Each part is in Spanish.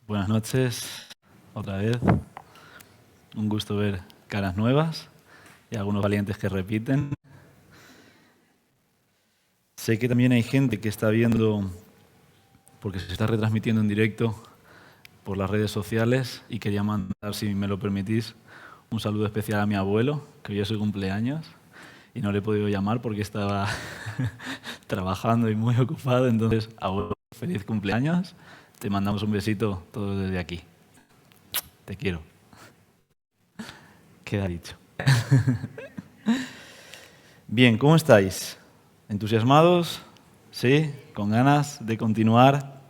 Buenas noches, otra vez. Un gusto ver caras nuevas y algunos valientes que repiten. Sé que también hay gente que está viendo, porque se está retransmitiendo en directo por las redes sociales, y quería mandar, si me lo permitís, un saludo especial a mi abuelo, que hoy es su cumpleaños, y no le he podido llamar porque estaba trabajando y muy ocupado. Entonces, abuelo, feliz cumpleaños. Te mandamos un besito todos desde aquí. Te quiero. Queda dicho. Bien, ¿cómo estáis? ¿Entusiasmados? ¿Sí? ¿Con ganas de continuar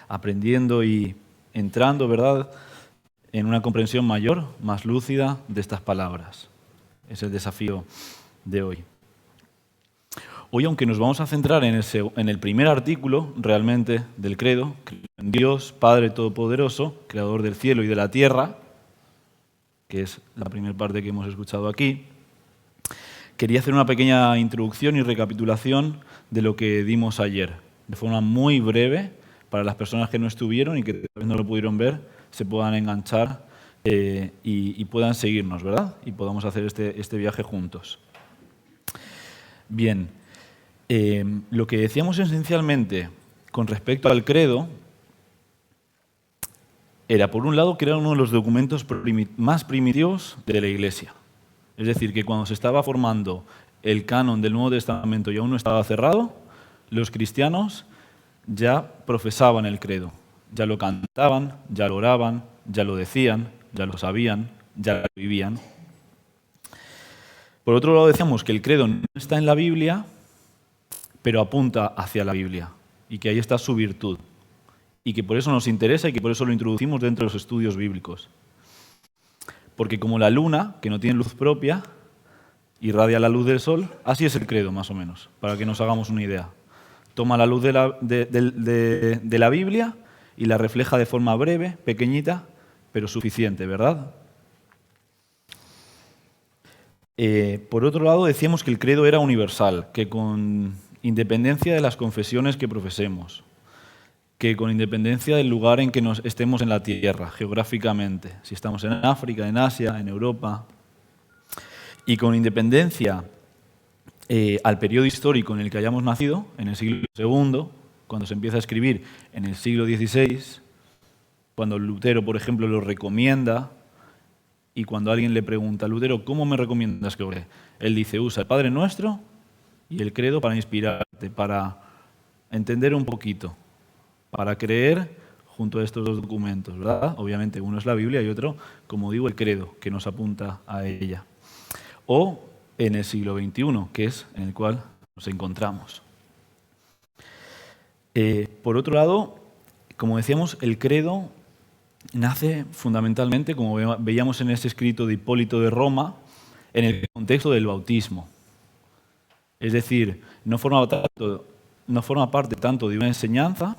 aprendiendo y entrando, verdad, en una comprensión mayor, más lúcida de estas palabras? Es el desafío de hoy. Hoy, aunque nos vamos a centrar en el primer artículo realmente del credo, en Dios, Padre Todopoderoso, Creador del cielo y de la tierra, que es la primera parte que hemos escuchado aquí, quería hacer una pequeña introducción y recapitulación de lo que dimos ayer, de forma muy breve, para las personas que no estuvieron y que tal vez no lo pudieron ver, se puedan enganchar y puedan seguirnos, ¿verdad? Y podamos hacer este viaje juntos. Bien, lo que decíamos esencialmente con respecto al credo era, por un lado, que era uno de los documentos más primitivos de la Iglesia. Es decir, que cuando se estaba formando el canon del Nuevo Testamento y aún no estaba cerrado, los cristianos ya profesaban el credo, ya lo cantaban, ya lo oraban, ya lo decían, ya lo sabían, ya lo vivían. Por otro lado, decíamos que el credo no está en la Biblia, pero apunta hacia la Biblia, y que ahí está su virtud, y que por eso nos interesa y que por eso lo introducimos dentro de los estudios bíblicos. Porque como la luna, que no tiene luz propia, irradia la luz del sol, así es el credo, más o menos, para que nos hagamos una idea. Toma la luz de la Biblia y la refleja de forma breve, pequeñita, pero suficiente, ¿verdad? Por otro lado, decíamos que el credo era universal, que con independencia de las confesiones que profesemos, que con independencia del lugar en que nos estemos en la tierra, geográficamente, si estamos en África, en Asia, en Europa, y con independencia al periodo histórico en el que hayamos nacido, en el siglo II, cuando se empieza a escribir en el siglo XVI, cuando Lutero, por ejemplo, lo recomienda, y cuando alguien le pregunta a Lutero, ¿cómo me recomiendas que ore? Él dice, usa el Padre Nuestro y el credo para inspirarte, para entender un poquito, para creer junto a estos dos documentos, ¿verdad? Obviamente uno es la Biblia y otro, como digo, el credo, que nos apunta a ella. O en el siglo XXI, que es en el cual nos encontramos. Por otro lado, como decíamos, el credo nace fundamentalmente, como veíamos en ese escrito de Hipólito de Roma, en el contexto del bautismo. Es decir, no forma parte tanto de una enseñanza,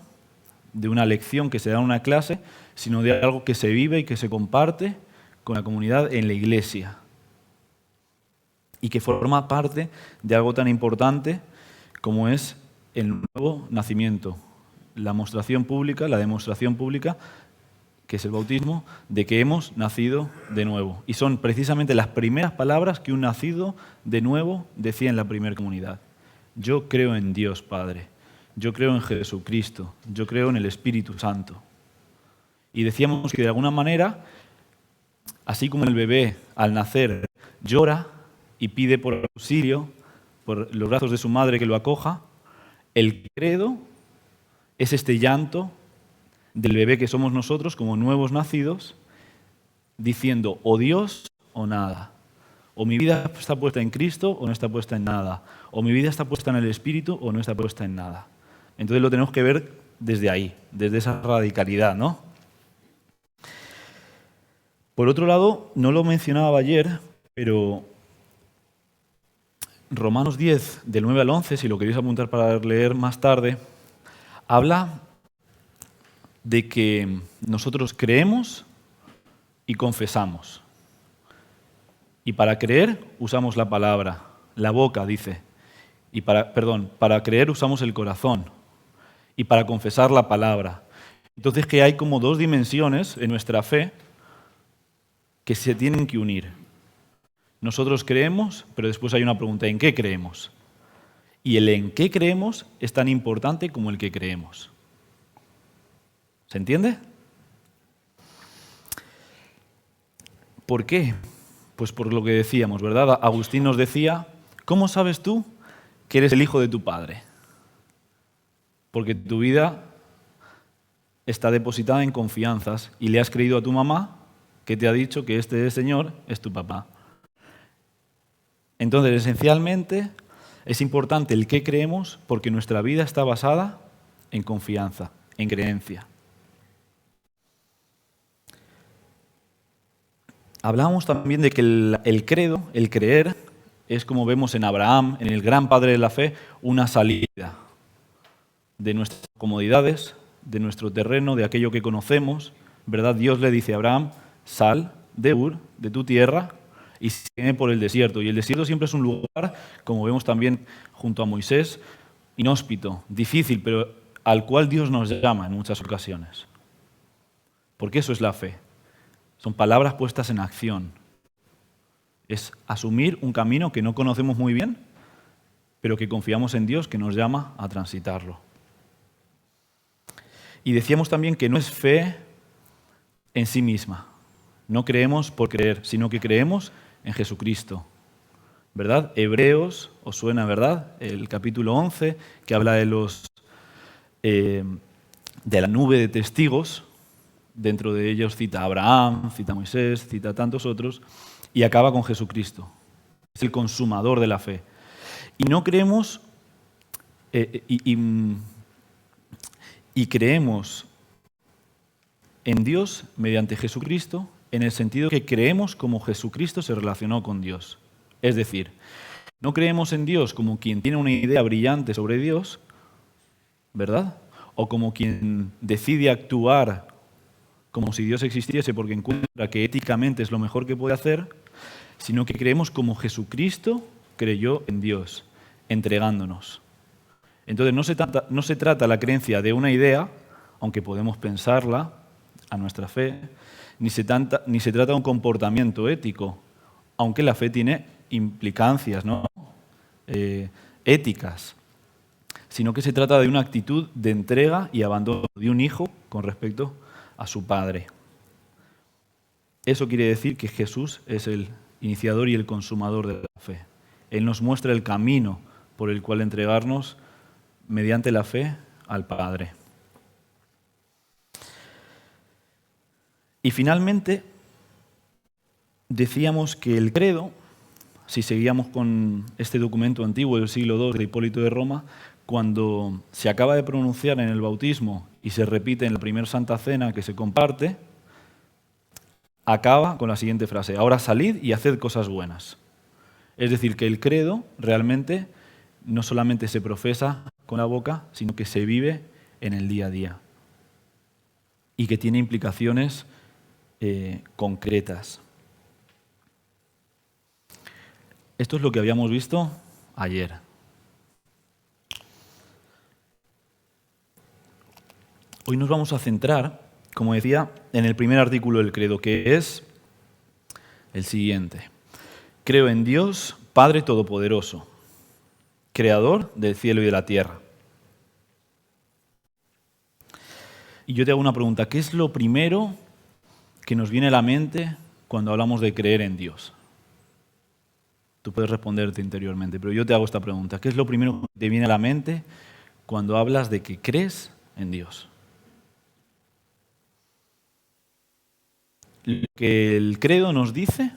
de una lección que se da en una clase, sino de algo que se vive y que se comparte con la comunidad en la iglesia. Y que forma parte de algo tan importante como es el nuevo nacimiento, la demostración pública, que es el bautismo, de que hemos nacido de nuevo. Y son precisamente las primeras palabras que un nacido de nuevo decía en la primera comunidad. Yo creo en Dios Padre, yo creo en Jesucristo, yo creo en el Espíritu Santo. Y decíamos que de alguna manera, así como el bebé al nacer llora y pide por auxilio, por los brazos de su madre que lo acoja, el credo es este llanto del bebé que somos nosotros como nuevos nacidos, diciendo o Dios o nada. O mi vida está puesta en Cristo o no está puesta en nada. O mi vida está puesta en el Espíritu o no está puesta en nada. Entonces lo tenemos que ver desde ahí, desde esa radicalidad, ¿no? Por otro lado, no lo mencionaba ayer, pero Romanos 10, del 9 al 11, si lo queréis apuntar para leer más tarde, habla de que nosotros creemos y confesamos. Y para creer usamos la palabra, la boca, dice. Para creer usamos el corazón. Y para confesar la palabra. Entonces que hay como dos dimensiones en nuestra fe que se tienen que unir. Nosotros creemos, pero después hay una pregunta, ¿en qué creemos? Y el en qué creemos es tan importante como el que creemos. ¿Se entiende? ¿Por qué? Pues por lo que decíamos, ¿verdad? Agustín nos decía, ¿cómo sabes tú que eres el hijo de tu padre? Porque tu vida está depositada en confianzas y le has creído a tu mamá que te ha dicho que este Señor es tu papá. Entonces, esencialmente, es importante el qué creemos porque nuestra vida está basada en confianza, en creencia. Hablábamos también de que el credo, el creer, es como vemos en Abraham, en el gran padre de la fe, una salida de nuestras comodidades, de nuestro terreno, de aquello que conocemos, ¿verdad? Dios le dice a Abraham, sal de Ur, de tu tierra, y sigue por el desierto. Y el desierto siempre es un lugar, como vemos también junto a Moisés, inhóspito, difícil, pero al cual Dios nos llama en muchas ocasiones. Porque eso es la fe. Son palabras puestas en acción. Es asumir un camino que no conocemos muy bien, pero que confiamos en Dios que nos llama a transitarlo. Y decíamos también que no es fe en sí misma. No creemos por creer, sino que creemos en Jesucristo. ¿Verdad? Hebreos, os suena, ¿verdad? El capítulo 11, que habla de la nube de testigos. Dentro de ellos cita a Abraham, cita a Moisés, cita a tantos otros, y acaba con Jesucristo. Es el consumador de la fe. Y no creemos, y creemos en Dios mediante Jesucristo, en el sentido que creemos como Jesucristo se relacionó con Dios. Es decir, no creemos en Dios como quien tiene una idea brillante sobre Dios, ¿verdad? O como quien decide actuar como si Dios existiese porque encuentra que éticamente es lo mejor que puede hacer, sino que creemos como Jesucristo creyó en Dios, entregándonos. Entonces no se trata la creencia de una idea, aunque podemos pensarla a nuestra fe, ni se trata de un comportamiento ético, aunque la fe tiene implicancias, ¿no? Éticas, sino que se trata de una actitud de entrega y abandono de un hijo con respecto a su Padre. Eso quiere decir que Jesús es el iniciador y el consumador de la fe. Él nos muestra el camino por el cual entregarnos mediante la fe al Padre. Y finalmente, decíamos que el credo, si seguíamos con este documento antiguo del siglo II de Hipólito de Roma, cuando se acaba de pronunciar en el bautismo y se repite en la primera Santa Cena que se comparte, acaba con la siguiente frase: ahora salid y haced cosas buenas. Es decir, que el credo realmente no solamente se profesa con la boca, sino que se vive en el día a día y que tiene implicaciones concretas. Esto es lo que habíamos visto ayer. Hoy nos vamos a centrar, como decía, en el primer artículo del credo, que es el siguiente. Creo en Dios, Padre Todopoderoso, Creador del cielo y de la tierra. Y yo te hago una pregunta, ¿qué es lo primero que nos viene a la mente cuando hablamos de creer en Dios? Tú puedes responderte interiormente, pero yo te hago esta pregunta. ¿Qué es lo primero que te viene a la mente cuando hablas de que crees en Dios? Lo que el credo nos dice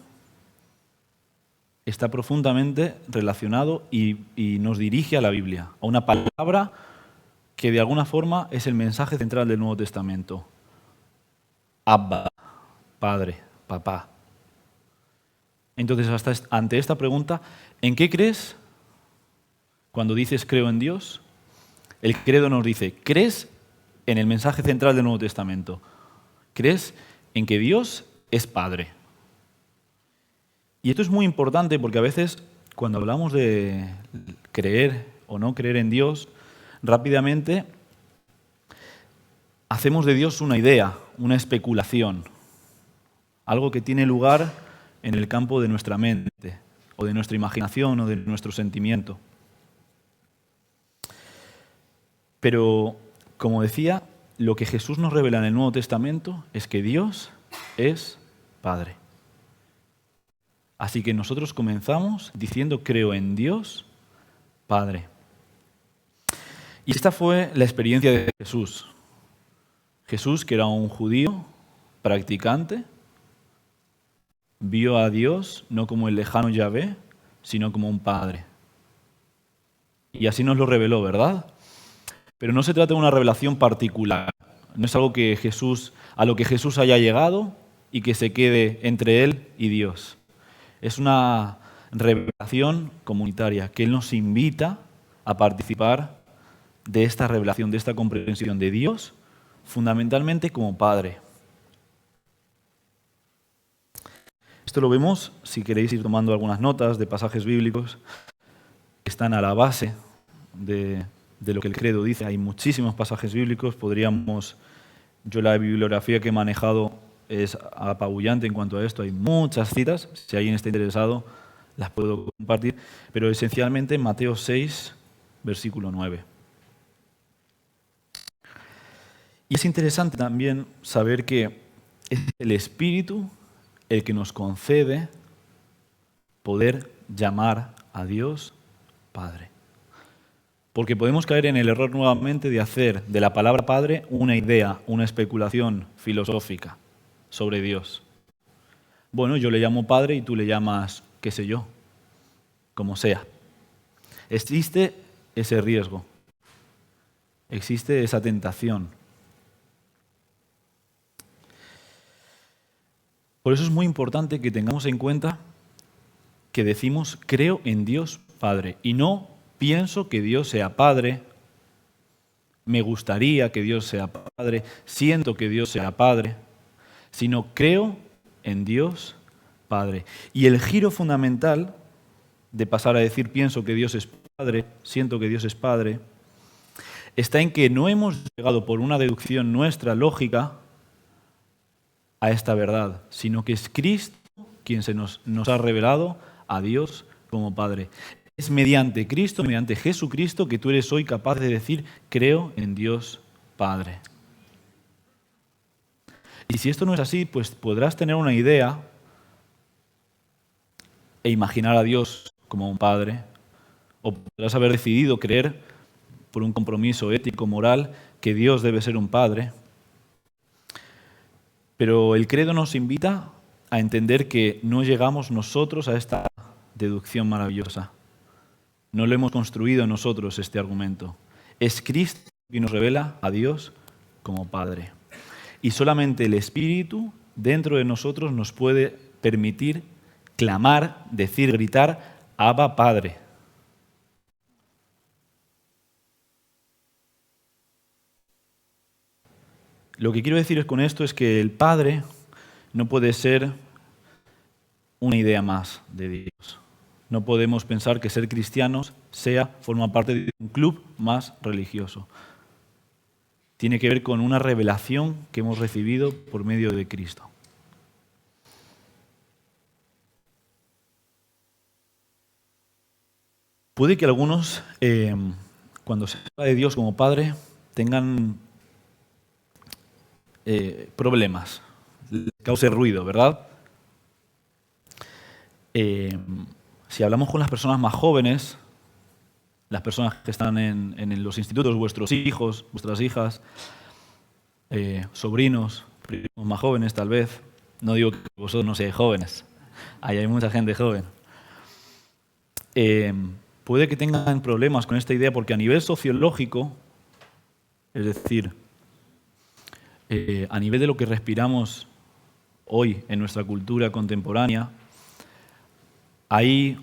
está profundamente relacionado y nos dirige a la Biblia, a una palabra que de alguna forma es el mensaje central del Nuevo Testamento. Abba, Padre, Papá. Entonces, ante esta pregunta, ¿en qué crees cuando dices creo en Dios? El credo nos dice, ¿crees en el mensaje central del Nuevo Testamento? ¿Crees en que Dios es Padre? Y esto es muy importante porque a veces cuando hablamos de creer o no creer en Dios, rápidamente hacemos de Dios una idea, una especulación, algo que tiene lugar en el campo de nuestra mente, o de nuestra imaginación, o de nuestro sentimiento. Pero, como decía, lo que Jesús nos revela en el Nuevo Testamento es que Dios es Padre. Así que nosotros comenzamos diciendo, creo en Dios, Padre. Y esta fue la experiencia de Jesús. Jesús, que era un judío practicante, vio a Dios no como el lejano Yahvé, sino como un Padre. Y así nos lo reveló, ¿verdad? Pero no se trata de una revelación particular. No es algo a lo que Jesús haya llegado y que se quede entre él y Dios. Es una revelación comunitaria que Él nos invita a participar de esta revelación, de esta comprensión de Dios, fundamentalmente como Padre. Esto lo vemos, si queréis ir tomando algunas notas de pasajes bíblicos que están a la base de lo que el credo dice. Hay muchísimos pasajes bíblicos, yo la bibliografía que he manejado es apabullante en cuanto a esto, hay muchas citas, si alguien está interesado las puedo compartir, pero esencialmente Mateo 6, versículo 9. Y es interesante también saber que es el Espíritu el que nos concede poder llamar a Dios Padre. Porque podemos caer en el error nuevamente de hacer de la palabra Padre una idea, una especulación filosófica sobre Dios. Bueno, yo le llamo Padre y tú le llamas, qué sé yo, como sea. Existe ese riesgo, existe esa tentación. Por eso es muy importante que tengamos en cuenta que decimos creo en Dios Padre y no pienso que Dios sea Padre, me gustaría que Dios sea Padre, siento que Dios sea Padre, sino creo en Dios Padre. Y el giro fundamental de pasar a decir pienso que Dios es Padre, siento que Dios es Padre, está en que no hemos llegado por una deducción nuestra lógica a esta verdad, sino que es Cristo quien nos ha revelado a Dios como Padre. Es mediante Cristo, mediante Jesucristo, que tú eres hoy capaz de decir creo en Dios Padre. Y si esto no es así, pues podrás tener una idea e imaginar a Dios como un Padre, o podrás haber decidido creer por un compromiso ético, moral, que Dios debe ser un Padre. Pero el credo nos invita a entender que no llegamos nosotros a esta deducción maravillosa. No lo hemos construido nosotros este argumento. Es Cristo quien nos revela a Dios como Padre. Y solamente el Espíritu dentro de nosotros nos puede permitir clamar, decir, gritar, Abba Padre. Lo que quiero decir con esto es que el Padre no puede ser una idea más de Dios. No podemos pensar que ser cristianos forma parte de un club más religioso. Tiene que ver con una revelación que hemos recibido por medio de Cristo. Puede que algunos, cuando se habla de Dios como Padre, tengan problemas, les cause ruido, ¿verdad? Si hablamos con las personas más jóvenes, las personas que están en los institutos, vuestros hijos, vuestras hijas, sobrinos, primos más jóvenes tal vez, no digo que vosotros no seáis jóvenes, ahí hay mucha gente joven, puede que tengan problemas con esta idea porque a nivel sociológico, es decir, a nivel de lo que respiramos hoy en nuestra cultura contemporánea, hay,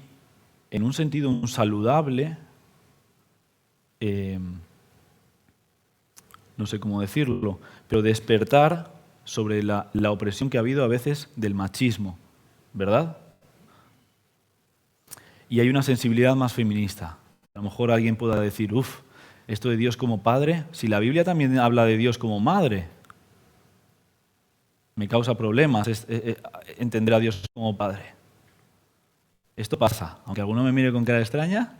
en un sentido, un saludable, no sé cómo decirlo, pero despertar sobre la opresión que ha habido a veces del machismo, ¿verdad? Y hay una sensibilidad más feminista. A lo mejor alguien pueda decir, esto de Dios como Padre, si la Biblia también habla de Dios como Madre, me causa problemas entender a Dios como Padre. Esto pasa, aunque alguno me mire con cara extraña,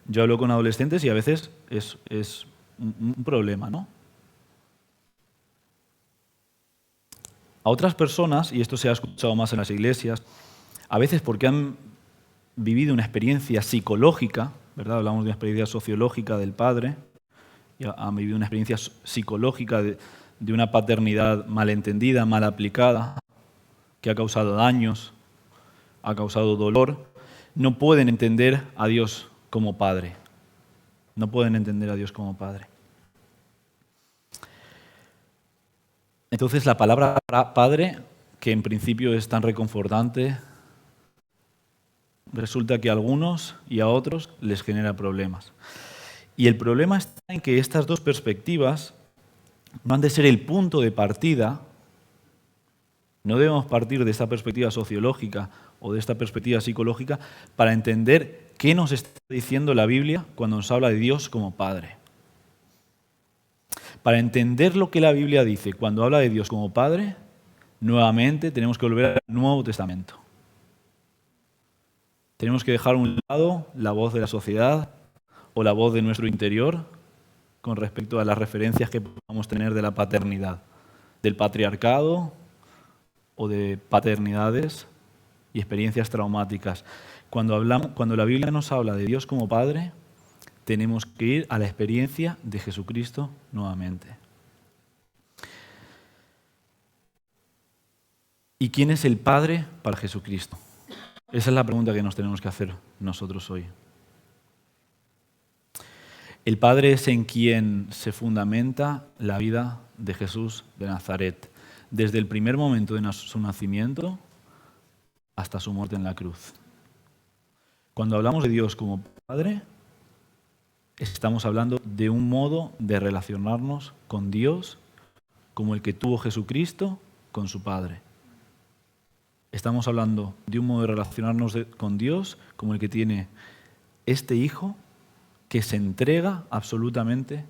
yo hablo con adolescentes y a veces es un problema, ¿no? A otras personas, y esto se ha escuchado más en las iglesias, a veces porque han vivido una experiencia psicológica, ¿verdad? Hablamos de una experiencia sociológica del padre, y han vivido una experiencia psicológica de una paternidad malentendida, mal aplicada, que ha causado daños, ha causado dolor, no pueden entender a Dios como Padre. No pueden entender a Dios como Padre. Entonces la palabra Padre, que en principio es tan reconfortante, resulta que a algunos y a otros les genera problemas. Y el problema está en que estas dos perspectivas no han de ser el punto de partida. No debemos partir de esta perspectiva sociológica o de esta perspectiva psicológica para entender qué nos está diciendo la Biblia cuando nos habla de Dios como Padre. Para entender lo que la Biblia dice cuando habla de Dios como Padre, nuevamente tenemos que volver al Nuevo Testamento. Tenemos que dejar a un lado la voz de la sociedad o la voz de nuestro interior con respecto a las referencias que podamos tener de la paternidad, del patriarcado o de paternidades y experiencias traumáticas. Cuando la Biblia nos habla de Dios como Padre, tenemos que ir a la experiencia de Jesucristo nuevamente. ¿Y quién es el Padre para Jesucristo? Esa es la pregunta que nos tenemos que hacer nosotros hoy. El Padre es en quien se fundamenta la vida de Jesús de Nazaret, desde el primer momento de su nacimiento hasta su muerte en la cruz. Cuando hablamos de Dios como Padre, estamos hablando de un modo de relacionarnos con Dios como el que tuvo Jesucristo con su Padre. Estamos hablando de un modo de relacionarnos con Dios como el que tiene este Hijo que se entrega absolutamente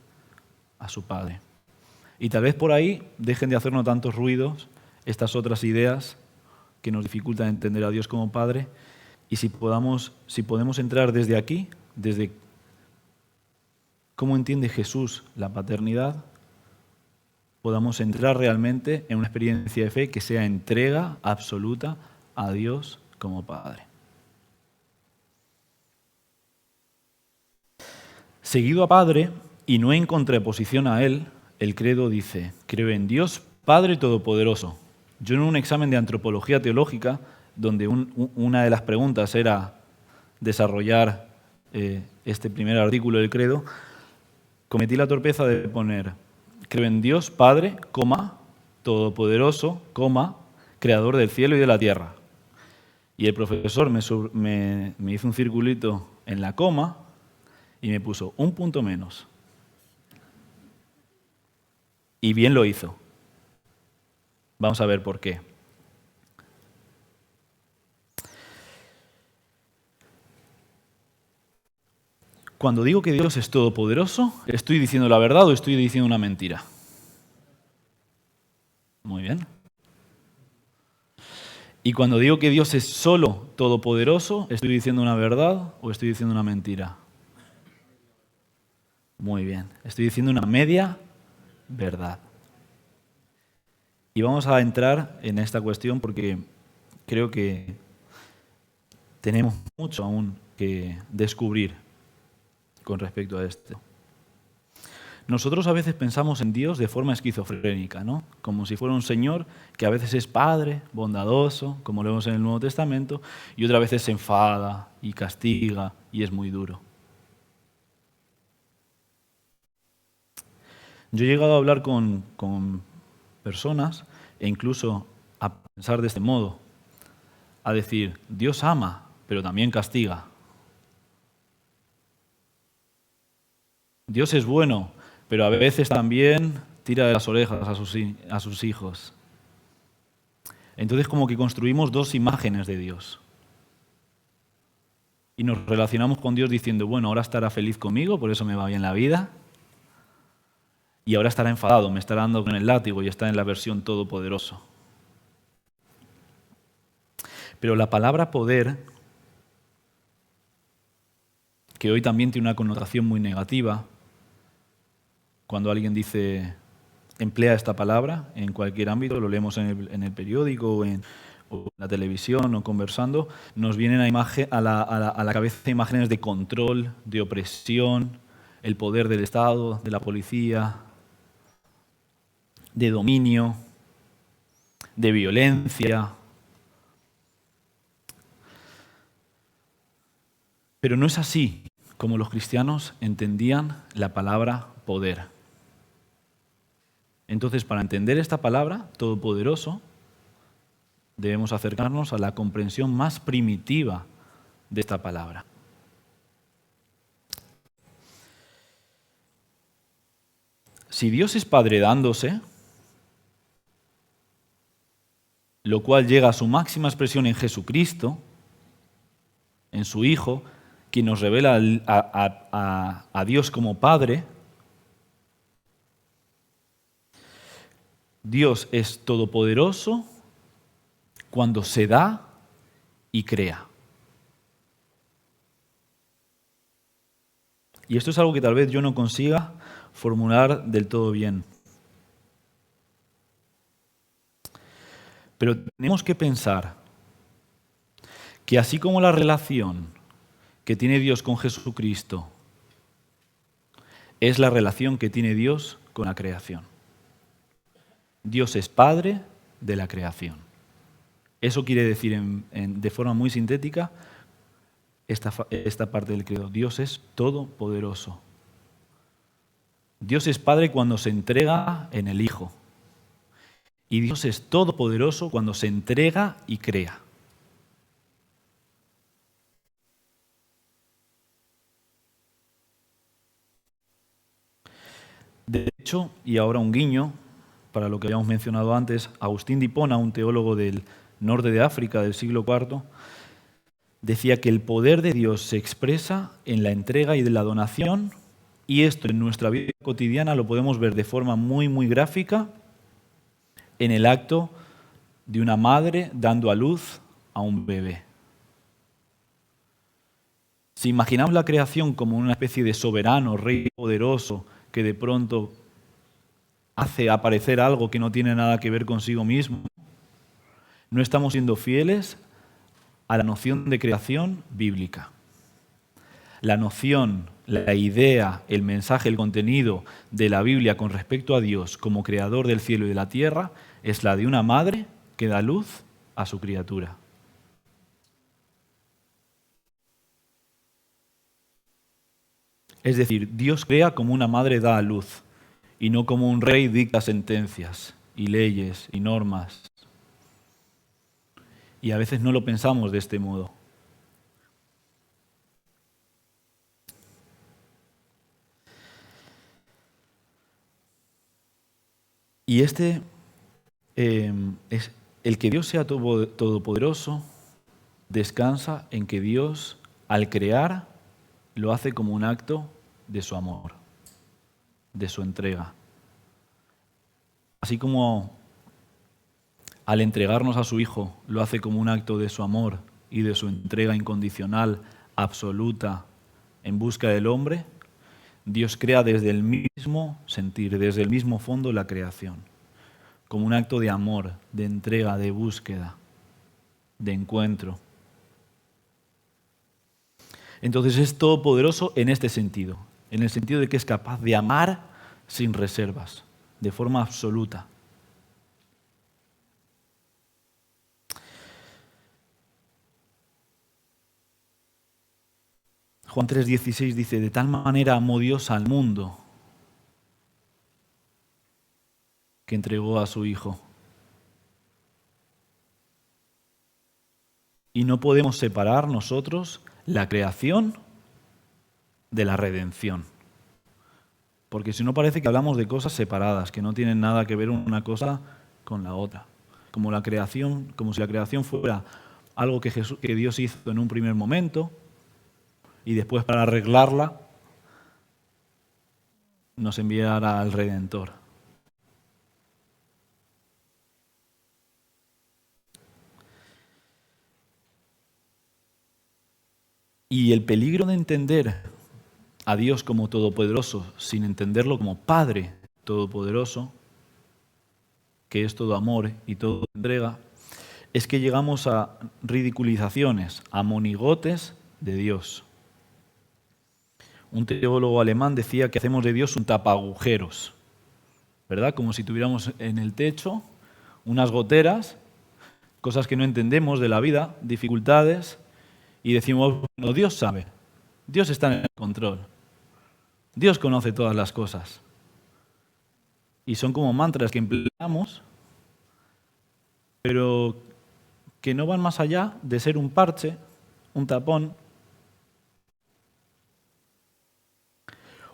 a su Padre. Y tal vez por ahí dejen de hacernos tantos ruidos estas otras ideas que nos dificultan entender a Dios como Padre, y si podemos entrar desde aquí, desde cómo entiende Jesús la paternidad, podamos entrar realmente en una experiencia de fe que sea entrega absoluta a Dios como Padre. Seguido a Padre, y no en contraposición a Él, el credo dice: creo en Dios Padre Todopoderoso. Yo en un examen de antropología teológica, donde una de las preguntas era desarrollar este primer artículo del credo, cometí la torpeza de poner: creo en Dios Padre, Todopoderoso, Creador del cielo y de la tierra. Y el profesor me hizo un circulito en la coma y me puso un punto menos. Y bien lo hizo. Vamos a ver por qué. Cuando digo que Dios es todopoderoso, ¿estoy diciendo la verdad o estoy diciendo una mentira? Muy bien. Y cuando digo que Dios es solo todopoderoso, ¿estoy diciendo una verdad o estoy diciendo una mentira? Muy bien. Estoy diciendo una media verdad. Y vamos a entrar en esta cuestión porque creo que tenemos mucho aún que descubrir con respecto a esto. Nosotros a veces pensamos en Dios de forma esquizofrénica, ¿no? Como si fuera un Señor que a veces es Padre, bondadoso, como lo vemos en el Nuevo Testamento, y otras veces se enfada y castiga y es muy duro. Yo he llegado a hablar con personas e incluso a pensar de este modo, a decir: Dios ama, pero también castiga. Dios es bueno, pero a veces también tira de las orejas a sus hijos. Entonces como que construimos dos imágenes de Dios. Y nos relacionamos con Dios diciendo: bueno, ahora estará feliz conmigo, por eso me va bien la vida. Y ahora estará enfadado, me estará dando con el látigo y está en la versión todopoderoso. Pero la palabra poder, que hoy también tiene una connotación muy negativa, cuando alguien emplea esta palabra en cualquier ámbito, lo leemos en el periódico o en la televisión o conversando, nos vienen a la cabeza imágenes de control, de opresión, el poder del Estado, de la policía, de dominio, de violencia. Pero no es así como los cristianos entendían la palabra poder. Entonces, para entender esta palabra, todopoderoso, debemos acercarnos a la comprensión más primitiva de esta palabra. Si Dios es Padre dándose, lo cual llega a su máxima expresión en Jesucristo, en su Hijo, quien nos revela a Dios como Padre, Dios es todopoderoso cuando se da y crea. Y esto es algo que tal vez yo no consiga formular del todo bien. Pero tenemos que pensar que así como la relación que tiene Dios con Jesucristo es la relación que tiene Dios con la creación. Dios es Padre de la creación. Eso quiere decir de forma muy sintética esta parte del credo. Dios es todopoderoso. Dios es Padre cuando se entrega en el Hijo. Y Dios es todopoderoso cuando se entrega y crea. De hecho, y ahora un guiño, para lo que habíamos mencionado antes, Agustín de Hipona, un teólogo del norte de África del siglo IV, decía que el poder de Dios se expresa en la entrega y de la donación, y esto en nuestra vida cotidiana lo podemos ver de forma muy, muy gráfica en el acto de una madre dando a luz a un bebé. Si imaginamos la creación como una especie de soberano, rey poderoso, que de pronto hace aparecer algo que no tiene nada que ver consigo mismo, no estamos siendo fieles a la noción de creación bíblica. La noción, la idea, el mensaje, el contenido de la Biblia con respecto a Dios como creador del cielo y de la tierra es la de una madre que da luz a su criatura. Es decir, Dios crea como una madre da a luz y no como un rey dicta sentencias y leyes y normas. Y a veces no lo pensamos de este modo. Y es el que Dios sea todopoderoso, descansa en que Dios, al crear, lo hace como un acto de su amor, de su entrega. Así como al entregarnos a su Hijo, lo hace como un acto de su amor y de su entrega incondicional, absoluta, en busca del hombre, Dios crea desde el mismo sentir, desde el mismo fondo la creación, como un acto de amor, de entrega, de búsqueda, de encuentro. Entonces es todopoderoso en este sentido, en el sentido de que es capaz de amar sin reservas, de forma absoluta. Juan 3:16 dice, de tal manera amó Dios al mundo que entregó a su Hijo. Y no podemos separar nosotros la creación de la redención. Porque si no parece que hablamos de cosas separadas, que no tienen nada que ver una cosa con la otra. Como la creación, como si la creación fuera algo que Dios hizo en un primer momento y después para arreglarla nos enviara al Redentor. Y el peligro de entender a Dios como todopoderoso sin entenderlo como Padre todopoderoso, que es todo amor y todo entrega, es que llegamos a ridiculizaciones, a monigotes de Dios. Un teólogo alemán decía que hacemos de Dios un tapagujeros, ¿verdad? Como si tuviéramos en el techo unas goteras, cosas que no entendemos de la vida, dificultades, y decimos, bueno, Dios sabe, Dios está en el control, Dios conoce todas las cosas. Y son como mantras que empleamos, pero que no van más allá de ser un parche, un tapón.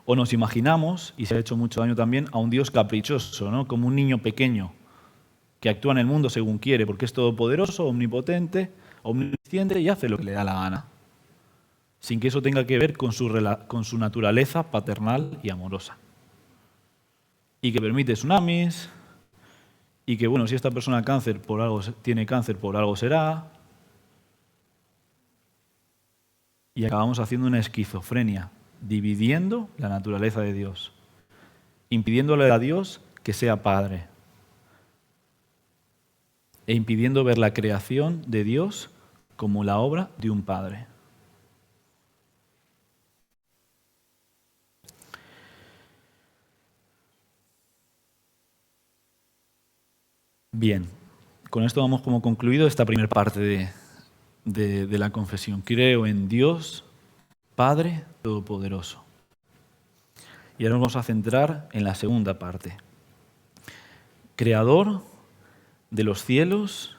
O nos imaginamos, y se ha hecho mucho daño también, a un Dios caprichoso, ¿no? Como un niño pequeño que actúa en el mundo según quiere, porque es todopoderoso, omnipotente, omnisciente y hace lo que le da la gana, sin que eso tenga que ver con su naturaleza paternal y amorosa. Y que permite tsunamis, y que, bueno, si esta persona tiene cáncer, por algo será. Y acabamos haciendo una esquizofrenia, dividiendo la naturaleza de Dios, impidiéndole a Dios que sea Padre, e impidiendo ver la creación de Dios como la obra de un Padre. Bien, con esto vamos como concluido esta primera parte de la confesión. Creo en Dios, Padre Todopoderoso. Y ahora nos vamos a centrar en la segunda parte. Creador de los cielos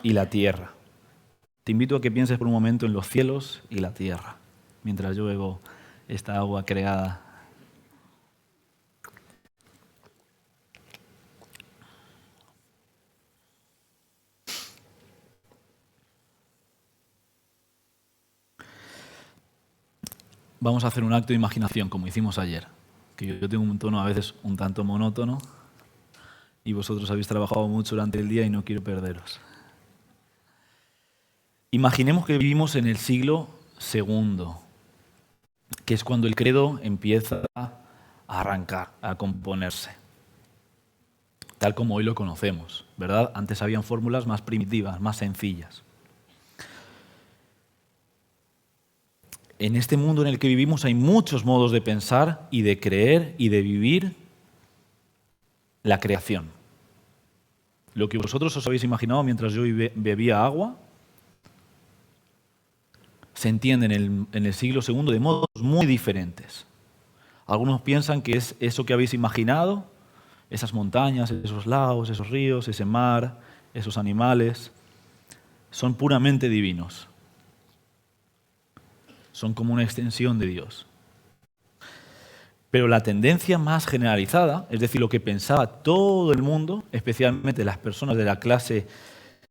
y la tierra. Te invito a que pienses por un momento en los cielos y la tierra, mientras yo bebo esta agua creada. Vamos a hacer un acto de imaginación, como hicimos ayer, que yo tengo un tono a veces un tanto monótono y vosotros habéis trabajado mucho durante el día y no quiero perderos. Imaginemos que vivimos en el siglo II, que es cuando el credo empieza a arrancar, a componerse, tal como hoy lo conocemos, ¿verdad? Antes habían fórmulas más primitivas, más sencillas. En este mundo en el que vivimos hay muchos modos de pensar y de creer y de vivir la creación. Lo que vosotros os habéis imaginado mientras yo bebía agua se entiende en el siglo II de modos muy diferentes. Algunos piensan que es eso que habéis imaginado, esas montañas, esos lagos, esos ríos, ese mar, esos animales, son puramente divinos. Son como una extensión de Dios. Pero la tendencia más generalizada, es decir, lo que pensaba todo el mundo, especialmente las personas de la clase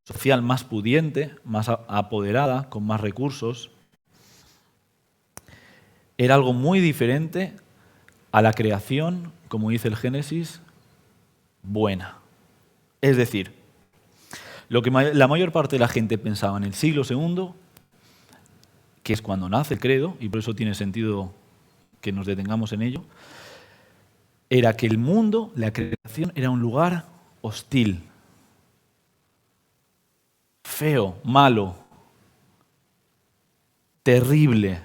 social más pudiente, más apoderada, con más recursos, era algo muy diferente a la creación, como dice el Génesis, buena. Es decir, lo que la mayor parte de la gente pensaba en el siglo II, que es cuando nace el credo, y por eso tiene sentido que nos detengamos en ello, era que el mundo, la creación, era un lugar hostil, feo, malo, terrible.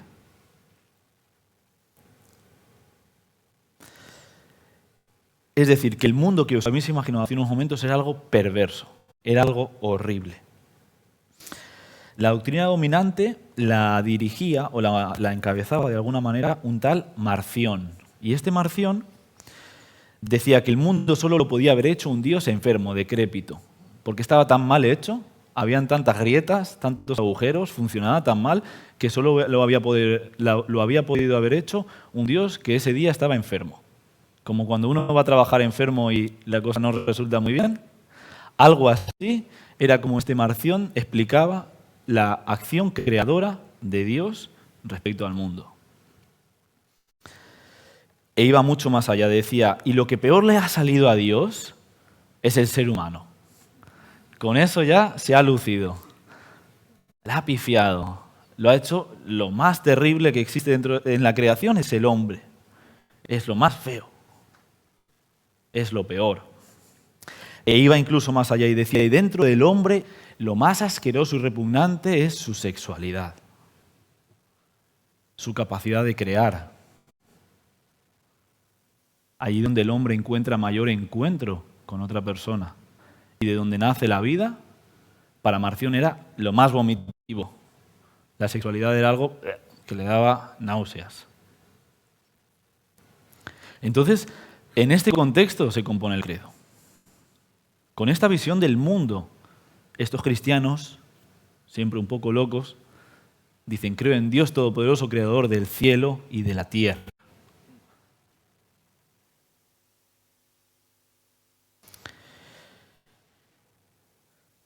Es decir, que el mundo que os habéis imaginado hace unos momentos era algo perverso, era algo horrible. La doctrina dominante la dirigía o la encabezaba de alguna manera un tal Marción. Y este Marción decía que el mundo solo lo podía haber hecho un Dios enfermo, decrépito, porque estaba tan mal hecho, habían tantas grietas, tantos agujeros, funcionaba tan mal que solo lo había podido haber hecho un Dios que ese día estaba enfermo. Como cuando uno va a trabajar enfermo y la cosa no resulta muy bien, algo así era como este Marción explicaba la acción creadora de Dios respecto al mundo. E iba mucho más allá, decía, y lo que peor le ha salido a Dios es el ser humano. Con eso ya se ha lucido. La ha pifiado. Lo ha hecho lo más terrible que existe en la creación, es el hombre. Es lo más feo. Es lo peor. E iba incluso más allá y decía, y dentro del hombre lo más asqueroso y repugnante es su sexualidad. Su capacidad de crear. Allí donde el hombre encuentra mayor encuentro con otra persona y de donde nace la vida, para Marción era lo más vomitivo. La sexualidad era algo que le daba náuseas. Entonces, en este contexto se compone el credo. Con esta visión del mundo, estos cristianos, siempre un poco locos, dicen, creo en Dios Todopoderoso, Creador del cielo y de la tierra.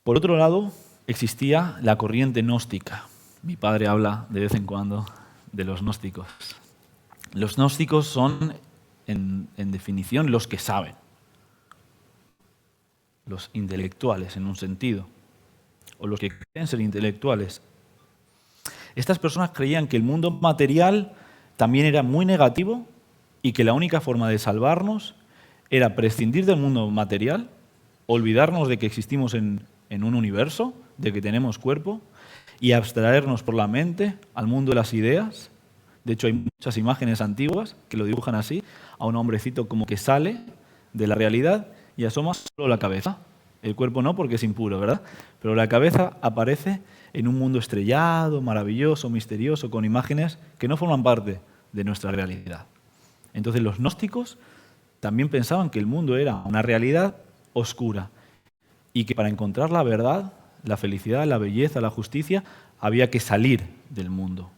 Por otro lado, existía la corriente gnóstica. Mi padre habla de vez en cuando de los gnósticos. Los gnósticos son, en definición, los que saben. Los intelectuales, en un sentido. O los que creen ser intelectuales. Estas personas creían que el mundo material también era muy negativo y que la única forma de salvarnos era prescindir del mundo material, olvidarnos de que existimos en un universo, de que tenemos cuerpo, y abstraernos por la mente al mundo de las ideas. De hecho, hay muchas imágenes antiguas que lo dibujan así, a un hombrecito como que sale de la realidad y asoma solo la cabeza. El cuerpo no, porque es impuro, ¿verdad? Pero la cabeza aparece en un mundo estrellado, maravilloso, misterioso, con imágenes que no forman parte de nuestra realidad. Entonces los gnósticos también pensaban que el mundo era una realidad oscura y que para encontrar la verdad, la felicidad, la belleza, la justicia, había que salir del mundo.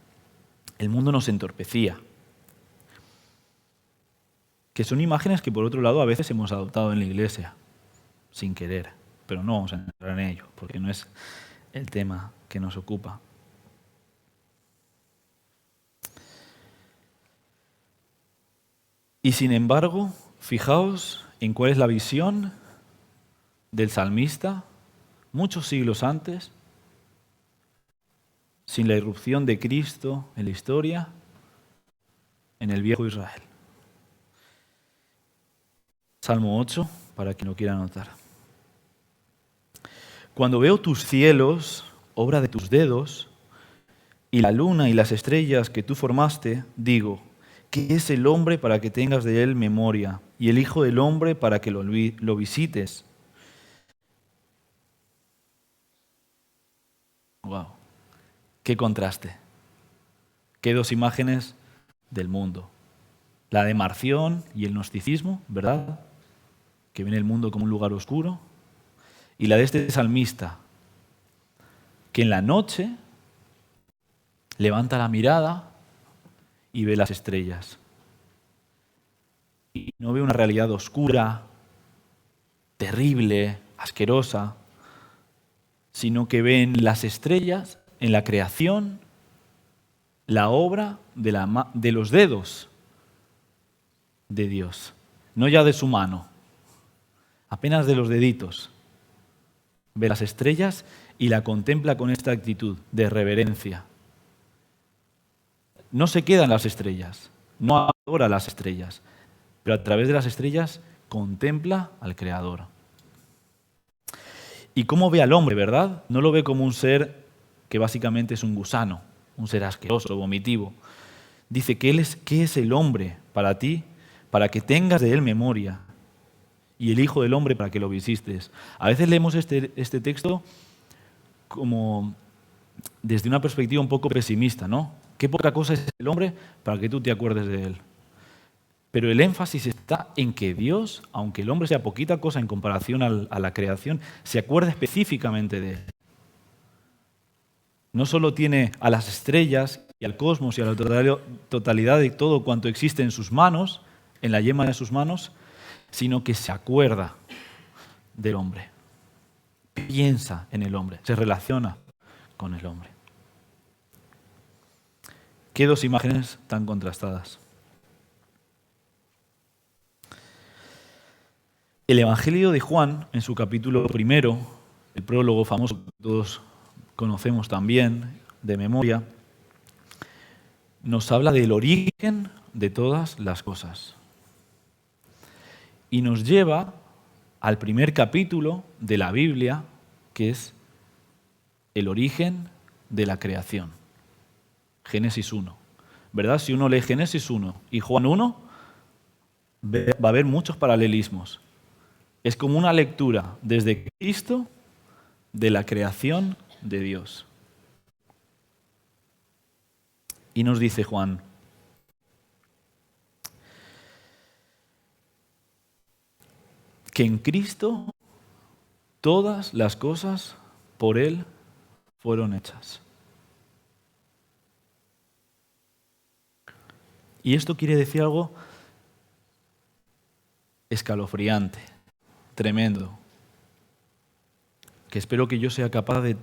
El mundo nos entorpecía. Que son imágenes que, por otro lado, a veces hemos adoptado en la Iglesia, sin querer. Pero no vamos a entrar en ello, porque no es el tema que nos ocupa. Y sin embargo, fijaos en cuál es la visión del salmista, muchos siglos antes, sin la irrupción de Cristo en la historia, en el viejo Israel. Salmo 8, para quien lo quiera anotar. Cuando veo tus cielos, obra de tus dedos, y la luna y las estrellas que tú formaste, digo, ¿qué es el hombre para que tengas de él memoria? Y el Hijo del Hombre para que lo visites. Wow, qué contraste. Qué dos imágenes del mundo. La de Marción y el gnosticismo, ¿verdad? Que ven el mundo como un lugar oscuro. Y la de este salmista, que en la noche levanta la mirada y ve las estrellas. Y no ve una realidad oscura, terrible, asquerosa, sino que ve en las estrellas, en la creación, la obra de los dedos de Dios. No ya de su mano, apenas de los deditos. Ve las estrellas y la contempla con esta actitud de reverencia. No se queda en las estrellas, no adora las estrellas, pero a través de las estrellas contempla al Creador. ¿Y cómo ve al hombre, verdad? No lo ve como un ser que básicamente es un gusano, un ser asqueroso, vomitivo. Dice, ¿qué es el hombre para ti? Para que tengas de él memoria. Y el Hijo del Hombre para que lo visites. A veces leemos este texto como desde una perspectiva un poco pesimista, ¿no? Qué poca cosa es el hombre para que tú te acuerdes de él. Pero el énfasis está en que Dios, aunque el hombre sea poquita cosa en comparación a la creación, se acuerda específicamente de él. No solo tiene a las estrellas y al cosmos y a la totalidad de todo cuanto existe en sus manos, en la yema de sus manos, sino que se acuerda del hombre. Piensa en el hombre, se relaciona con el hombre. Qué dos imágenes tan contrastadas. El Evangelio de Juan, en su capítulo primero, el prólogo famoso que todos conocemos también de memoria, nos habla del origen de todas las cosas. Y nos lleva al primer capítulo de la Biblia, que es el origen de la creación. Génesis 1. ¿Verdad? Si uno lee Génesis 1 y Juan 1, va a haber muchos paralelismos. Es como una lectura desde Cristo de la creación de Dios. Y nos dice Juan, que en Cristo todas las cosas por Él fueron hechas. Y esto quiere decir algo escalofriante, tremendo, que espero que yo sea capaz de,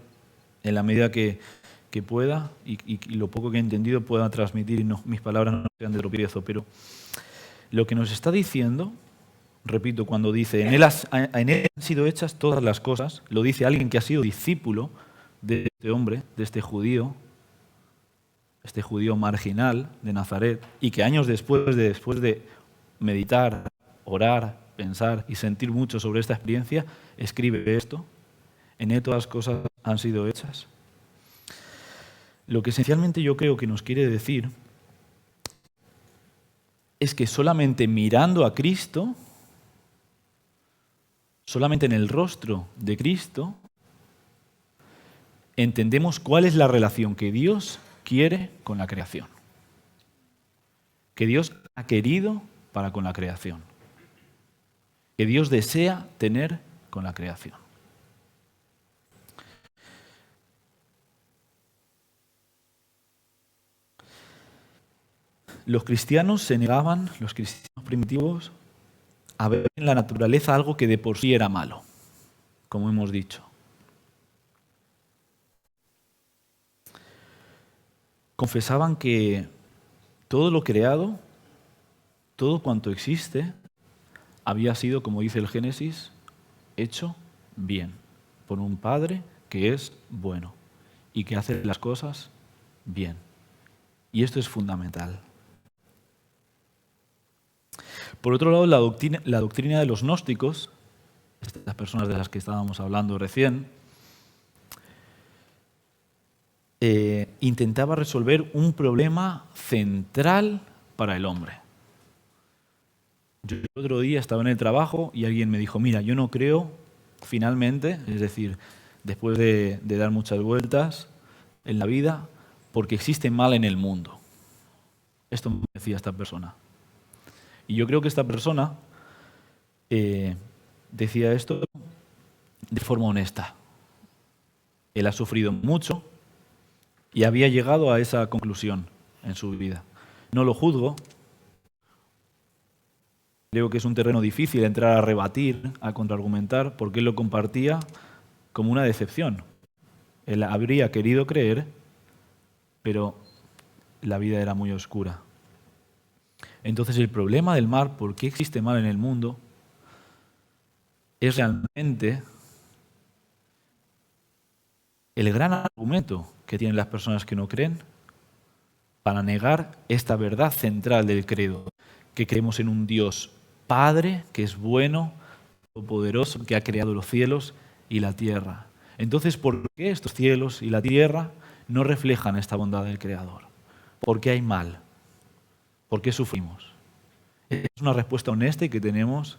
en la medida que pueda y lo poco que he entendido pueda transmitir y mis palabras no sean de tropiezo. Pero lo que nos está diciendo, repito, cuando dice en él han sido hechas todas las cosas, lo dice alguien que ha sido discípulo de este hombre, de este judío marginal de Nazaret, y que años después de meditar, orar, pensar y sentir mucho sobre esta experiencia, escribe esto: en él todas las cosas han sido hechas. Lo que esencialmente yo creo que nos quiere decir es que solamente mirando a Cristo, solamente en el rostro de Cristo, entendemos cuál es la relación que Dios quiere con la creación, que Dios ha querido para con la creación, que Dios desea tener con la creación. Los cristianos se negaban, los cristianos primitivos, a ver en la naturaleza algo que de por sí era malo, como hemos dicho. Confesaban que todo lo creado, todo cuanto existe, había sido, como dice el Génesis, hecho bien, por un Padre que es bueno y que hace las cosas bien. Y esto es fundamental. Por otro lado, la doctrina de los gnósticos, estas personas de las que estábamos hablando recién, intentaba resolver un problema central para el hombre. Yo el otro día estaba en el trabajo y alguien me dijo, mira, yo no creo, finalmente, es decir, después de dar muchas vueltas en la vida, porque existe mal en el mundo. Esto me decía esta persona. Y yo creo que esta persona decía esto de forma honesta. Él ha sufrido mucho y había llegado a esa conclusión en su vida. No lo juzgo. Creo que es un terreno difícil entrar a rebatir, a contraargumentar, porque él lo compartía como una decepción. Él habría querido creer, pero la vida era muy oscura. Entonces el problema del mal, ¿por qué existe mal en el mundo?, es realmente el gran argumento que tienen las personas que no creen para negar esta verdad central del credo, que creemos en un Dios Padre, que es bueno, todopoderoso, que ha creado los cielos y la tierra. Entonces, ¿por qué estos cielos y la tierra no reflejan esta bondad del Creador? ¿Por qué hay mal? ¿Por qué sufrimos? Es una respuesta honesta y que tenemos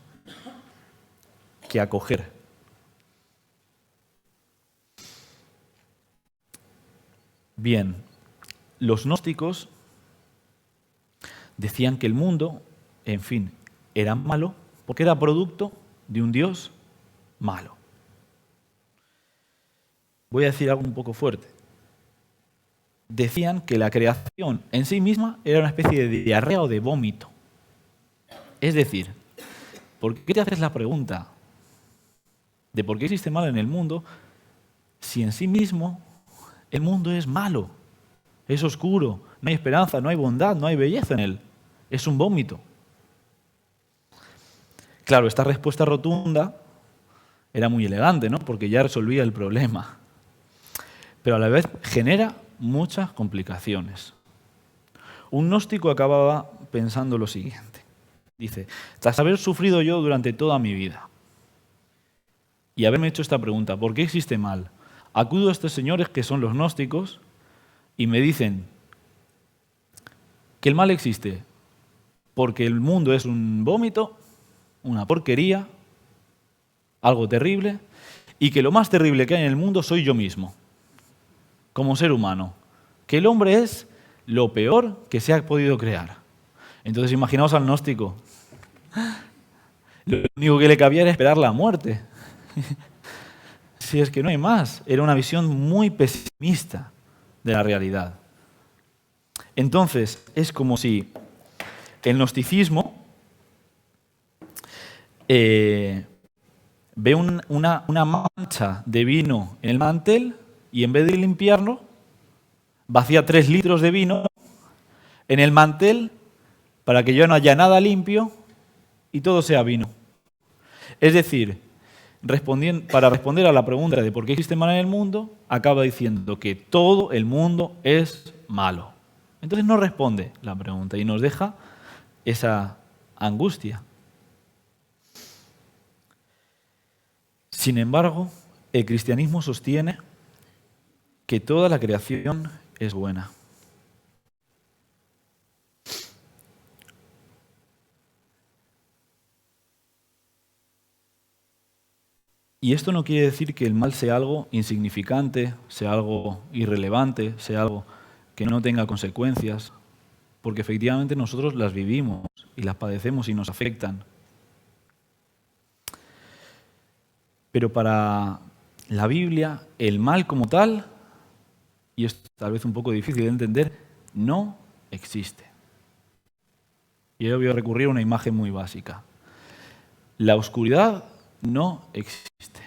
que acoger. Bien, los gnósticos decían que el mundo, en fin, era malo porque era producto de un Dios malo. Voy a decir algo un poco fuerte. Decían que la creación en sí misma era una especie de diarrea o de vómito. Es decir, ¿por qué te haces la pregunta de por qué existe mal en el mundo si en sí mismo el mundo es malo, es oscuro, no hay esperanza, no hay bondad, no hay belleza en él? Es un vómito. Claro, esta respuesta rotunda era muy elegante, ¿no? Porque ya resolvía el problema. Pero a la vez genera muchas complicaciones. Un gnóstico acababa pensando lo siguiente. Dice, tras haber sufrido yo durante toda mi vida y haberme hecho esta pregunta, ¿por qué existe mal? Acudo a estos señores que son los gnósticos y me dicen que el mal existe porque el mundo es un vómito, una porquería, algo terrible, y que lo más terrible que hay en el mundo soy yo mismo, como ser humano. Que el hombre es lo peor que se ha podido crear. Entonces imaginaos al gnóstico. Lo único que le cabía era esperar la muerte. Si es que no hay más. Era una visión muy pesimista de la realidad. Entonces, es como si el gnosticismo ve una mancha de vino en el mantel y en vez de limpiarlo, vacía 3 litros de vino en el mantel para que ya no haya nada limpio y todo sea vino. Es decir, para responder a la pregunta de por qué existe mal en el mundo, acaba diciendo que todo el mundo es malo. Entonces no responde la pregunta y nos deja esa angustia. Sin embargo, el cristianismo sostiene que toda la creación es buena. Y esto no quiere decir que el mal sea algo insignificante, sea algo irrelevante, sea algo que no tenga consecuencias, porque efectivamente nosotros las vivimos y las padecemos y nos afectan. Pero para la Biblia, el mal como tal, y esto es tal vez un poco difícil de entender, no existe. Y yo voy a recurrir a una imagen muy básica. La oscuridad no existe.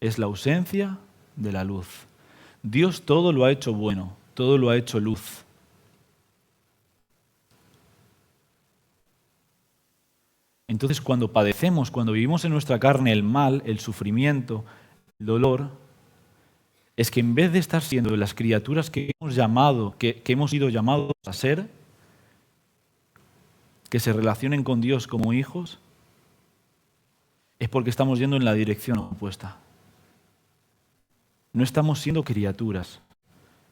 Es la ausencia de la luz. Dios todo lo ha hecho bueno, todo lo ha hecho luz. Entonces, cuando padecemos, cuando vivimos en nuestra carne el mal, el sufrimiento, el dolor, es que en vez de estar siendo las criaturas que hemos sido llamados a ser, que se relacionen con Dios como hijos, es porque estamos yendo en la dirección opuesta. No estamos siendo criaturas,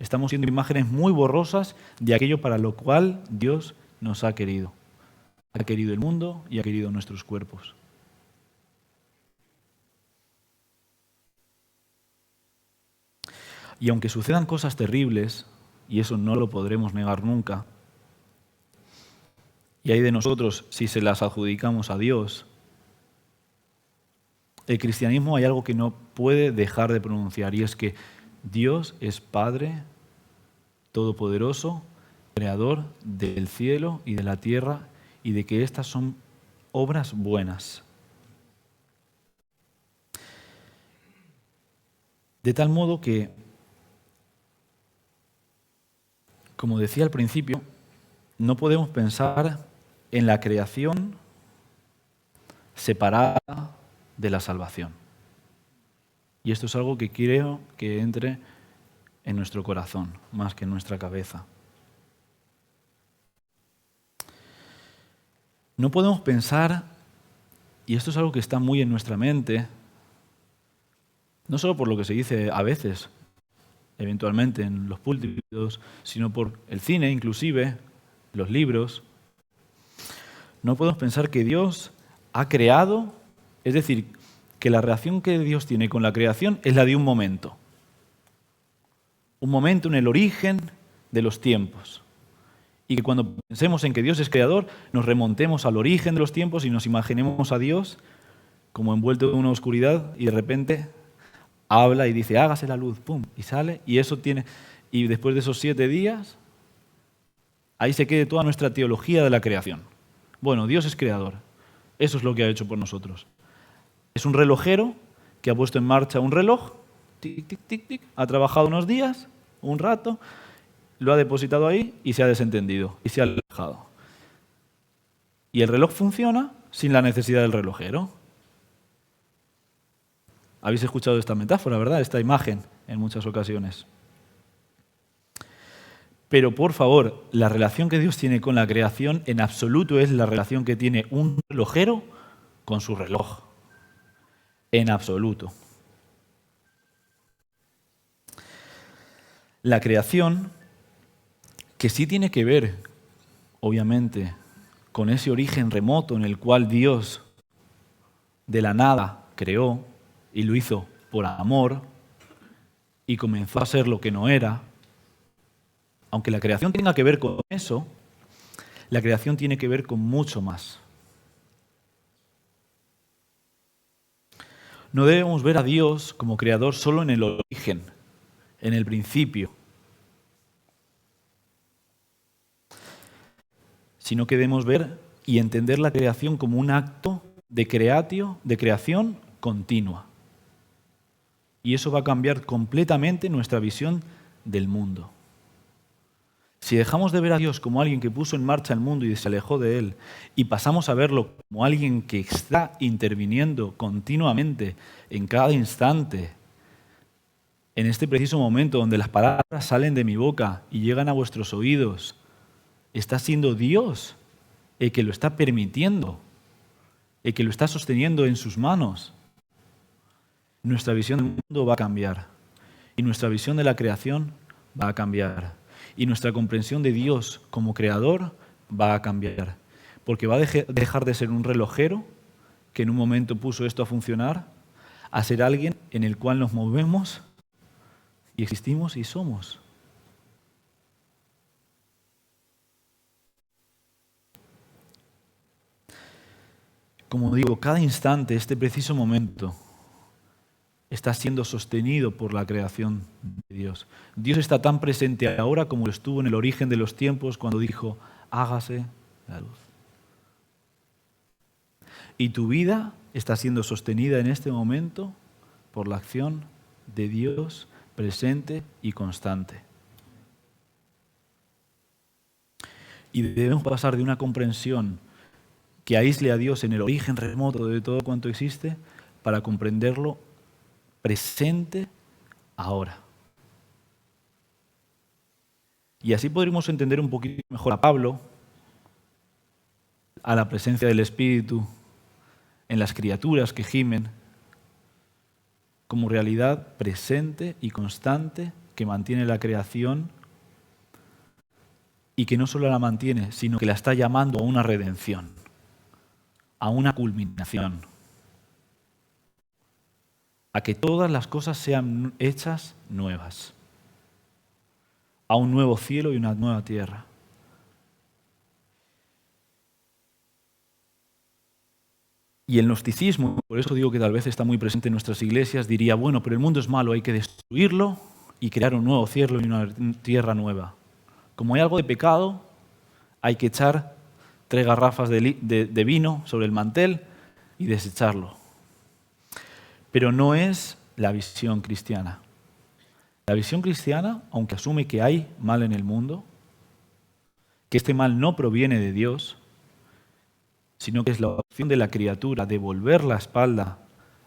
estamos siendo imágenes muy borrosas de aquello para lo cual Dios nos ha querido. Ha querido el mundo y ha querido nuestros cuerpos. Y aunque sucedan cosas terribles, y eso no lo podremos negar nunca, y hay de nosotros si se las adjudicamos a Dios, el cristianismo hay algo que no puede dejar de pronunciar, y es que Dios es Padre Todopoderoso, Creador del cielo y de la tierra, y de que estas son obras buenas. De tal modo que, como decía al principio, no podemos pensar en la creación separada de la salvación. Y esto es algo que quiero que entre en nuestro corazón, más que en nuestra cabeza. No podemos pensar, y esto es algo que está muy en nuestra mente, no solo por lo que se dice a veces, eventualmente en los púlpitos, sino por el cine inclusive, los libros. No podemos pensar que Dios ha creado, es decir, que la relación que Dios tiene con la creación es la de un momento. Un momento en el origen de los tiempos. Y que cuando pensemos en que Dios es creador, nos remontemos al origen de los tiempos y nos imaginemos a Dios como envuelto en una oscuridad y de repente habla y dice, hágase la luz, pum, y sale, y después de esos 7 días, ahí se quede toda nuestra teología de la creación. Bueno, Dios es creador, eso es lo que ha hecho por nosotros. Es un relojero que ha puesto en marcha un reloj, tic, tic, tic, tic, ha trabajado unos días, un rato, lo ha depositado ahí y se ha desentendido y se ha alejado. Y el reloj funciona sin la necesidad del relojero. Habéis escuchado esta metáfora, ¿verdad? Esta imagen en muchas ocasiones. Pero por favor, la relación que Dios tiene con la creación en absoluto es la relación que tiene un relojero con su reloj. En absoluto. La creación, que sí tiene que ver, obviamente, con ese origen remoto en el cual Dios de la nada creó y lo hizo por amor y comenzó a ser lo que no era. Aunque la creación tenga que ver con eso, la creación tiene que ver con mucho más. No debemos ver a Dios como creador solo en el origen, en el principio, sino que debemos ver y entender la creación como un acto de creación continua. Y eso va a cambiar completamente nuestra visión del mundo. Si dejamos de ver a Dios como alguien que puso en marcha el mundo y se alejó de él, y pasamos a verlo como alguien que está interviniendo continuamente en cada instante, en este preciso momento donde las palabras salen de mi boca y llegan a vuestros oídos, está siendo Dios el que lo está permitiendo, el que lo está sosteniendo en sus manos. Nuestra visión del mundo va a cambiar y nuestra visión de la creación va a cambiar. Y nuestra comprensión de Dios como creador va a cambiar, porque va a dejar de ser un relojero que en un momento puso esto a funcionar, a ser alguien en el cual nos movemos y existimos y somos. Como digo, cada instante, este preciso momento, está siendo sostenido por la creación de Dios. Dios está tan presente ahora como lo estuvo en el origen de los tiempos cuando dijo, hágase la luz. Y tu vida está siendo sostenida en este momento por la acción de Dios presente y constante. Y debemos pasar de una comprensión que aísle a Dios en el origen remoto de todo cuanto existe para comprenderlo presente ahora. Y así podremos entender un poquito mejor a Pablo, a la presencia del Espíritu en las criaturas que gimen, como realidad presente y constante que mantiene la creación y que no solo la mantiene, sino que la está llamando a una redención, a una culminación, a que todas las cosas sean hechas nuevas, a un nuevo cielo y una nueva tierra. Y el gnosticismo, por eso digo que tal vez está muy presente en nuestras iglesias, diría, bueno, pero el mundo es malo, hay que destruirlo y crear un nuevo cielo y una tierra nueva. Como hay algo de pecado, hay que echar 3 garrafas de vino sobre el mantel y desecharlo. Pero no es la visión cristiana. La visión cristiana, aunque asume que hay mal en el mundo, que este mal no proviene de Dios, sino que es la opción de la criatura de volver la espalda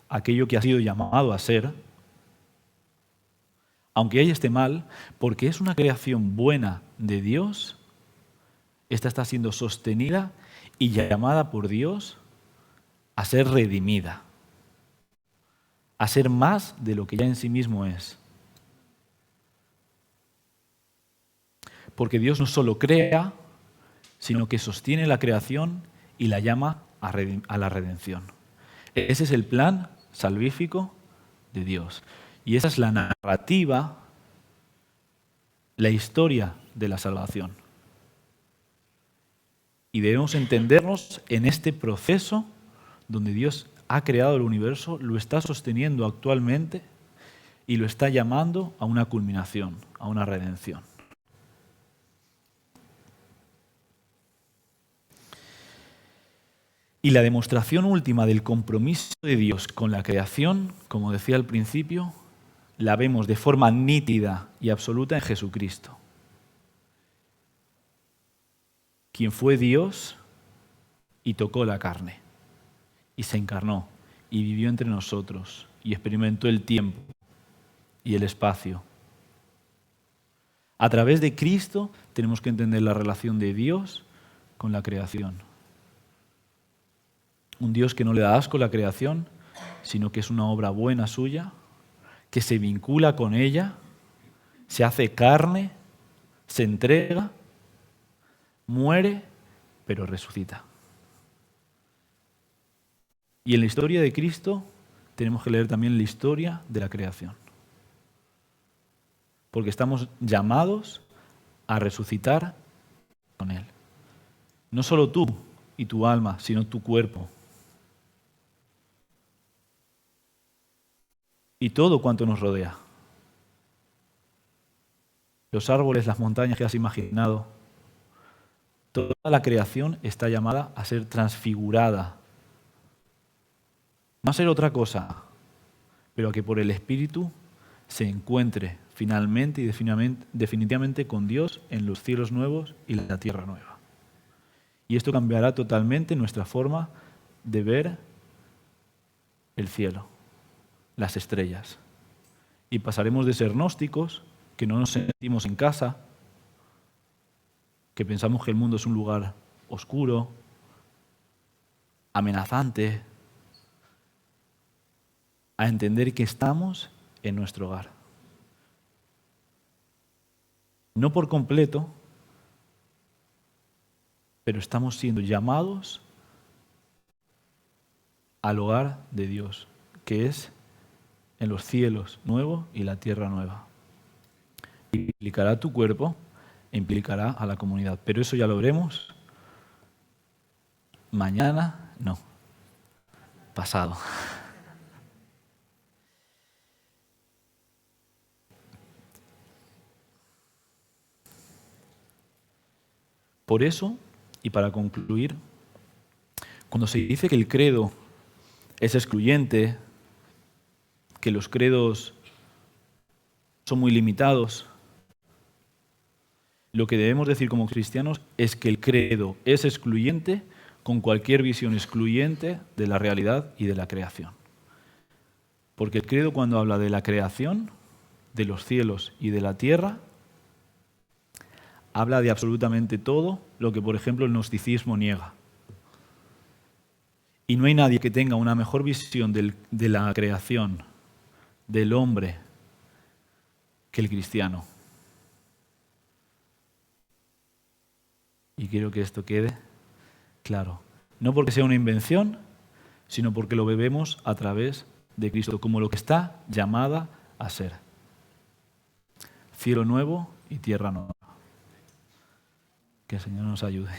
a aquello que ha sido llamado a ser, aunque hay este mal, porque es una creación buena de Dios, esta está siendo sostenida y llamada por Dios a ser redimida, a ser más de lo que ya en sí mismo es. Porque Dios no solo crea, sino que sostiene la creación y la llama a la redención. Ese es el plan salvífico de Dios. Y esa es la narrativa, la historia de la salvación. Y debemos entendernos en este proceso donde Dios ha creado el universo, lo está sosteniendo actualmente y lo está llamando a una culminación, a una redención. Y la demostración última del compromiso de Dios con la creación, como decía al principio, la vemos de forma nítida y absoluta en Jesucristo, quien fue Dios y tocó la carne y se encarnó y vivió entre nosotros y experimentó el tiempo y el espacio. A través de Cristo tenemos que entender la relación de Dios con la creación. Un Dios que no le da asco a la creación, sino que es una obra buena suya, que se vincula con ella, se hace carne, se entrega, muere, pero resucita. Y en la historia de Cristo tenemos que leer también la historia de la creación. Porque estamos llamados a resucitar con Él. No solo tú y tu alma, sino tu cuerpo. Y todo cuanto nos rodea. Los árboles, las montañas que has imaginado. Toda la creación está llamada a ser transfigurada. No a ser otra cosa, pero a que por el Espíritu se encuentre finalmente y definitivamente con Dios en los cielos nuevos y la tierra nueva. Y esto cambiará totalmente nuestra forma de ver el cielo, las estrellas. Y pasaremos de ser gnósticos, que no nos sentimos en casa, que pensamos que el mundo es un lugar oscuro, amenazante, a entender que estamos en nuestro hogar. No por completo, pero estamos siendo llamados al hogar de Dios, que es en los cielos nuevos y la tierra nueva. Implicará tu cuerpo e implicará a la comunidad, pero eso ya lo veremos mañana, no, pasado. Por eso, y para concluir, cuando se dice que el credo es excluyente, que los credos son muy limitados, lo que debemos decir como cristianos es que el credo es excluyente con cualquier visión excluyente de la realidad y de la creación. Porque el credo, cuando habla de la creación, de los cielos y de la tierra, habla de absolutamente todo lo que, por ejemplo, el gnosticismo niega. Y no hay nadie que tenga una mejor visión de la creación, del hombre, que el cristiano. Y quiero que esto quede claro. No porque sea una invención, sino porque lo bebemos a través de Cristo, como lo que está llamada a ser. Cielo nuevo y tierra nueva. Que el Señor nos ayude.